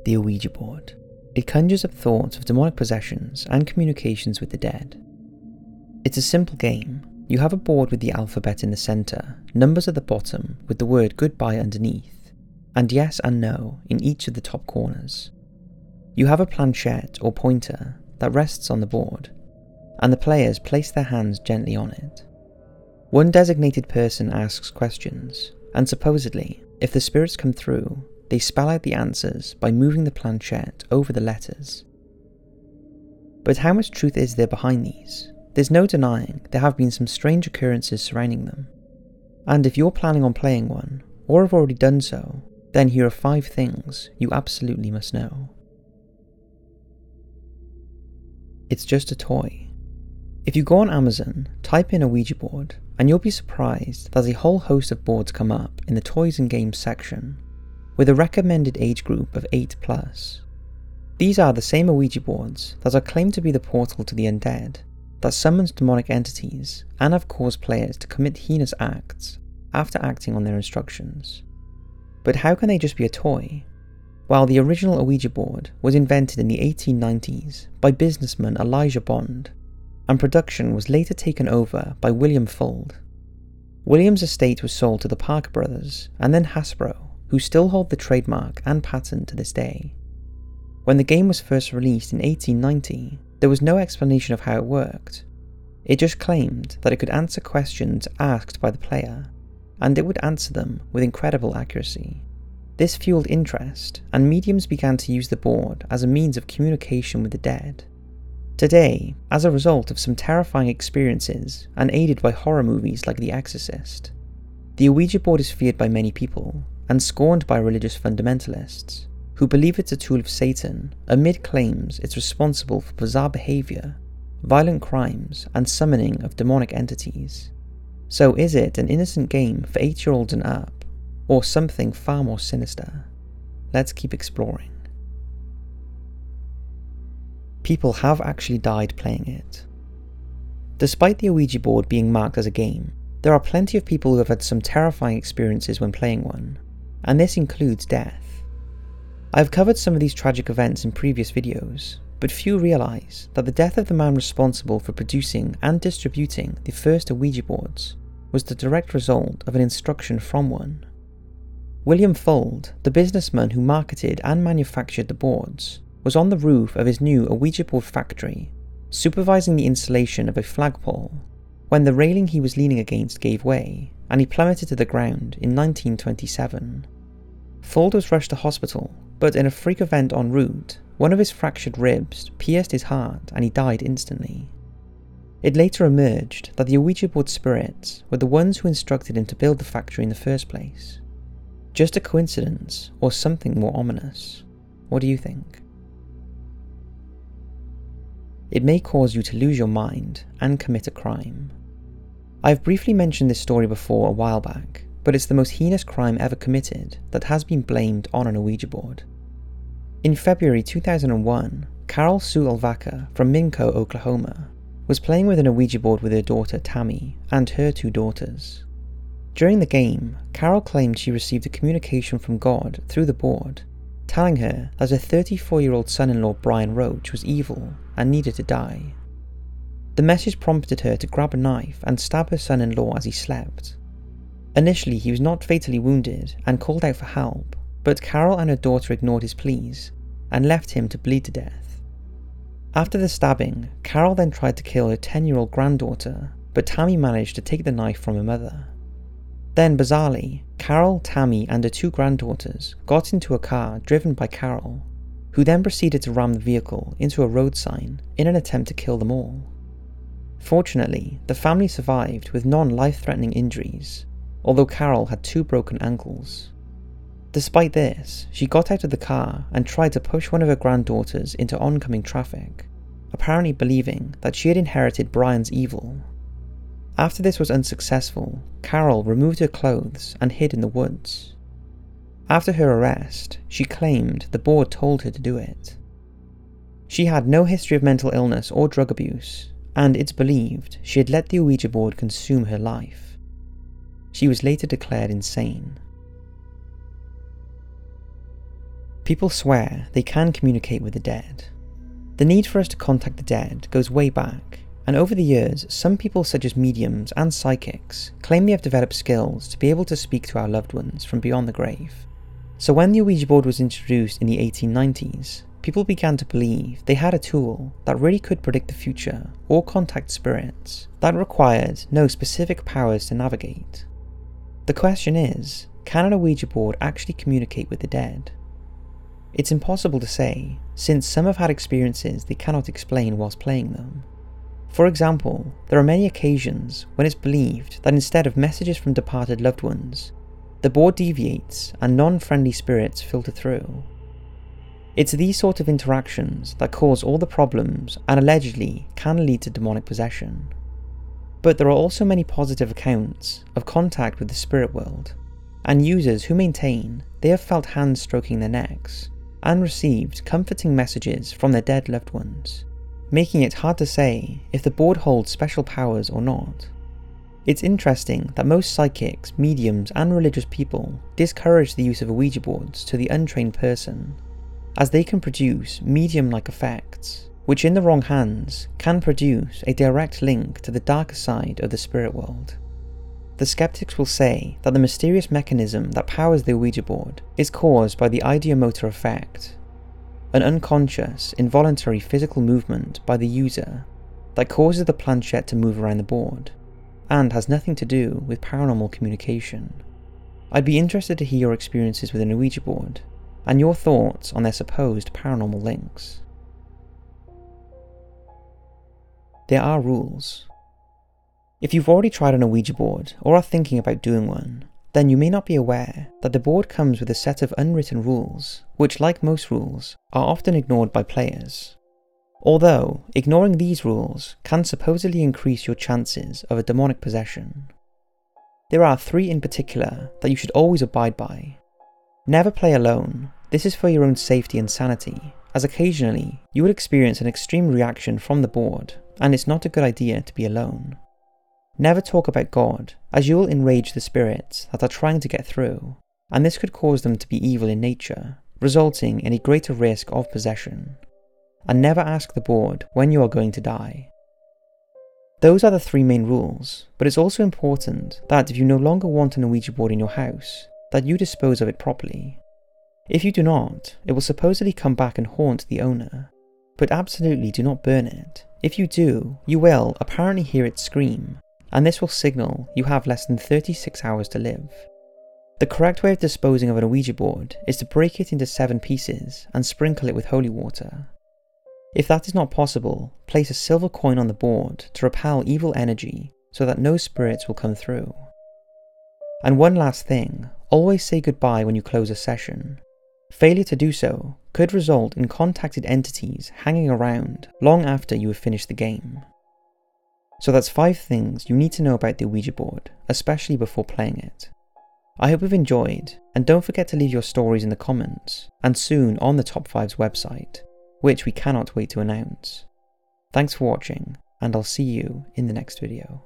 The Ouija Board. It conjures up thoughts of demonic possessions and communications with the dead. It's a simple game. You have a board with the alphabet in the centre, numbers at the bottom with the word goodbye underneath, and yes and no in each of the top corners. You have a planchette or pointer that rests on the board, and the players place their hands gently on it. One designated person asks questions, and supposedly, if the spirits come through, they spell out the answers by moving the planchette over the letters. But how much truth is there behind these? There's no denying there have been some strange occurrences surrounding them. And if you're planning on playing one, or have already done so, then here are 5 things you absolutely must know. It's just a toy. If you go on Amazon, type in a Ouija board, and you'll be surprised that a whole host of boards come up in the toys and games section, with a recommended age group of 8+. These are the same Ouija boards that are claimed to be the portal to the undead, that summons demonic entities and have caused players to commit heinous acts after acting on their instructions. But how can they just be a toy? Well, the original Ouija board was invented in the 1890s by businessman Elijah Bond, and production was later taken over by William Fuld. William's estate was sold to the Parker brothers and then Hasbro, who still hold the trademark and patent to this day. When the game was first released in 1890, there was no explanation of how it worked. It just claimed that it could answer questions asked by the player, and it would answer them with incredible accuracy. This fueled interest, and mediums began to use the board as a means of communication with the dead. Today, as a result of some terrifying experiences and aided by horror movies like The Exorcist, the Ouija board is feared by many people and scorned by religious fundamentalists, who believe it's a tool of Satan amid claims it's responsible for bizarre behaviour, violent crimes, and summoning of demonic entities. So is it an innocent game for 8-year-olds and up, or something far more sinister? Let's keep exploring. People have actually died playing it. Despite the Ouija board being marked as a game, there are plenty of people who have had some terrifying experiences when playing one, and this includes death. I've covered some of these tragic events in previous videos, but few realise that the death of the man responsible for producing and distributing the first Ouija boards was the direct result of an instruction from one. William Fuld, the businessman who marketed and manufactured the boards, was on the roof of his new Ouija board factory, supervising the installation of a flagpole, when the railing he was leaning against gave way, and he plummeted to the ground in 1927. Fuld was rushed to hospital, but in a freak event en route, one of his fractured ribs pierced his heart and he died instantly. It later emerged that the Ouija board spirits were the ones who instructed him to build the factory in the first place. Just a coincidence, or something more ominous? What do you think? It may cause you to lose your mind and commit a crime. I've briefly mentioned this story before a while back, but it's the most heinous crime ever committed that has been blamed on an Ouija board. In February 2001, Carol Sue Alvaca from Minco, Oklahoma, was playing with an Ouija board with her daughter Tammy and her 2 daughters. During the game, Carol claimed she received a communication from God through the board, telling her that her 34-year-old son-in-law Brian Roach was evil and needed to die. The message prompted her to grab a knife and stab her son-in-law as he slept. Initially, he was not fatally wounded and called out for help, but Carol and her daughter ignored his pleas and left him to bleed to death. After the stabbing, Carol then tried to kill her 10-year-old granddaughter, but Tammy managed to take the knife from her mother. Then, bizarrely, Carol, Tammy, and her 2 granddaughters got into a car driven by Carol, who then proceeded to ram the vehicle into a road sign in an attempt to kill them all. Fortunately, the family survived with non-life-threatening injuries, although Carol had 2 broken ankles. Despite this, she got out of the car and tried to push one of her granddaughters into oncoming traffic, apparently believing that she had inherited Brian's evil. After this was unsuccessful, Carol removed her clothes and hid in the woods. After her arrest, she claimed the board told her to do it. She had no history of mental illness or drug abuse, and it's believed she had let the Ouija board consume her life. She was later declared insane. People swear they can communicate with the dead. The need for us to contact the dead goes way back, and over the years, some people such as mediums and psychics claim they have developed skills to be able to speak to our loved ones from beyond the grave. So when the Ouija board was introduced in the 1890s, people began to believe they had a tool that really could predict the future or contact spirits that required no specific powers to navigate. The question is, can an Ouija board actually communicate with the dead? It's impossible to say, since some have had experiences they cannot explain whilst playing them. For example, there are many occasions when it's believed that instead of messages from departed loved ones, the board deviates and non-friendly spirits filter through. It's these sort of interactions that cause all the problems and allegedly can lead to demonic possession. But there are also many positive accounts of contact with the spirit world, and users who maintain they have felt hands stroking their necks and received comforting messages from their dead loved ones, making it hard to say if the board holds special powers or not. It's interesting that most psychics, mediums and religious people discourage the use of Ouija boards to the untrained person, as they can produce medium-like effects, which in the wrong hands can produce a direct link to the darker side of the spirit world. The skeptics will say that the mysterious mechanism that powers the Ouija board is caused by the ideomotor effect, an unconscious, involuntary physical movement by the user that causes the planchette to move around the board, and has nothing to do with paranormal communication. I'd be interested to hear your experiences with an Ouija board, and your thoughts on their supposed paranormal links. There are rules. If you've already tried an Ouija board or are thinking about doing one, then you may not be aware that the board comes with a set of unwritten rules, which, like most rules, are often ignored by players. Although, ignoring these rules can supposedly increase your chances of a demonic possession. There are 3 in particular that you should always abide by. Never play alone. This is for your own safety and sanity, as occasionally you would experience an extreme reaction from the board, and it's not a good idea to be alone. Never talk about God, as you will enrage the spirits that are trying to get through, and this could cause them to be evil in nature, resulting in a greater risk of possession. And never ask the board when you are going to die. Those are the 3 main rules, but it's also important that if you no longer want an Ouija board in your house, that you dispose of it properly. If you do not, it will supposedly come back and haunt the owner, but absolutely do not burn it. If you do, you will apparently hear it scream, and this will signal you have less than 36 hours to live. The correct way of disposing of an Ouija board is to break it into 7 pieces and sprinkle it with holy water. If that is not possible, place a silver coin on the board to repel evil energy so that no spirits will come through. And one last thing, always say goodbye when you close a session. Failure to do so could result in contacted entities hanging around long after you have finished the game. So that's 5 things you need to know about the Ouija board, especially before playing it. I hope you've enjoyed, and don't forget to leave your stories in the comments, and soon on the Top 5's website, which we cannot wait to announce. Thanks for watching, and I'll see you in the next video.